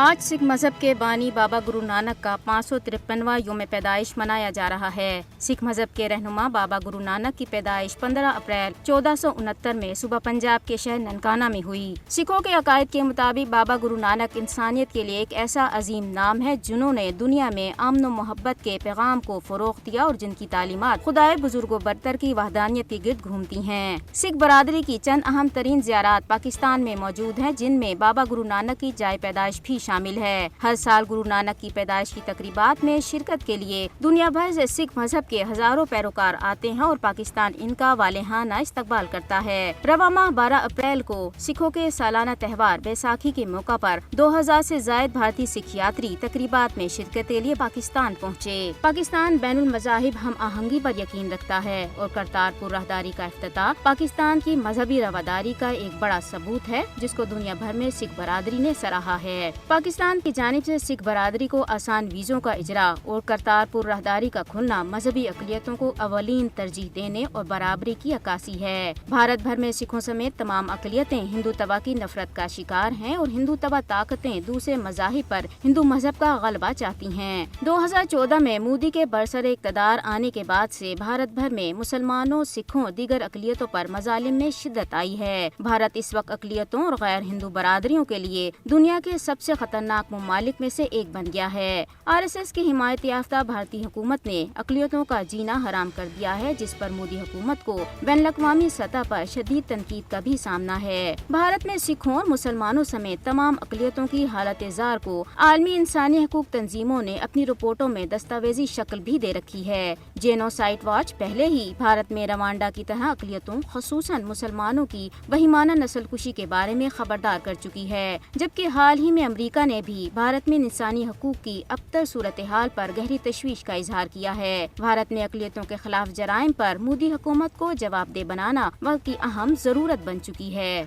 آج سکھ مذہب کے بانی بابا گرو نانک کا 553واں یوم پیدائش منایا جا رہا ہے۔ سکھ مذہب کے رہنما بابا گرو نانک کی پیدائش 15 اپریل 1469 میں صبح پنجاب کے شہر ننکانہ میں ہوئی۔ سکھوں کے عقائد کے مطابق بابا گرو نانک انسانیت کے لیے ایک ایسا عظیم نام ہے جنہوں نے دنیا میں امن و محبت کے پیغام کو فروغ دیا اور جن کی تعلیمات خدائے بزرگ و برتر کی وحدانیت کے گرد گھومتی ہیں۔ سکھ برادری کی چند اہم ترین زیارات پاکستان میں موجود ہیں، جن میں بابا گرو نانک کی جائے پیدائش بھی شامل ہے۔ ہر سال گرو نانک کی پیدائش کی تقریبات میں شرکت کے لیے دنیا بھر سے سکھ مذہب کے ہزاروں پیروکار آتے ہیں اور پاکستان ان کا والہانہ استقبال کرتا ہے۔ رواں ماہ 12 اپریل کو سکھوں کے سالانہ تہوار بیساکھی کے موقع پر 2000 سے زائد بھارتی سکھ یاتری تقریبات میں شرکت کے لیے پاکستان پہنچے۔ پاکستان بین المذاہب ہم آہنگی پر یقین رکھتا ہے اور کرتارپور راہداری کا افتتاح پاکستان کی مذہبی رواداری کا ایک بڑا ثبوت ہے، جس کو دنیا بھر میں سکھ برادری نے سراہا ہے۔ پاکستان کی جانب سے سکھ برادری کو آسان ویزوں کا اجرا اور کرتارپور راہداری کا کھلنا مذہبی اقلیتوں کو اولین ترجیح دینے اور برابری کی عکاسی ہے۔ بھارت بھر میں سکھوں سمیت تمام اقلیتیں ہندو توا کی نفرت کا شکار ہیں اور ہندو توا طاقتیں دوسرے مذاہب پر ہندو مذہب کا غلبہ چاہتی ہیں۔ 2014 میں مودی کے برسر اقتدار آنے کے بعد سے بھارت بھر میں مسلمانوں، سکھوں، دیگر اقلیتوں پر مظالم میں شدت آئی ہے۔ بھارت اس وقت اقلیتوں اور غیر ہندو برادریوں کے لیے دنیا کے سب سے خطرناک ممالک میں سے ایک بن گیا ہے۔ RSS کی حمایت یافتہ بھارتی حکومت نے اقلیتوں کا جینا حرام کر دیا ہے، جس پر مودی حکومت کو بین الاقوامی سطح پر شدید تنقید کا بھی سامنا ہے۔ بھارت میں سکھوں اور مسلمانوں سمیت تمام اقلیتوں کی حالت زار کو عالمی انسانی حقوق تنظیموں نے اپنی رپورٹوں میں دستاویزی شکل بھی دے رکھی ہے۔ جینوسائیڈ واچ پہلے ہی بھارت میں روانڈا کی طرح اقلیتوں خصوصاً مسلمانوں کی وہمانہ نسل کشی کے بارے میں خبردار کر چکی ہے، جبکہ حال ہی میں امریکہ نے بھی بھارت میں انسانی حقوق کی ابتر صورتحال پر گہری تشویش کا اظہار کیا ہے۔ بھارت میں اقلیتوں کے خلاف جرائم پر مودی حکومت کو جواب دہ بنانا وقت کی اہم ضرورت بن چکی ہے۔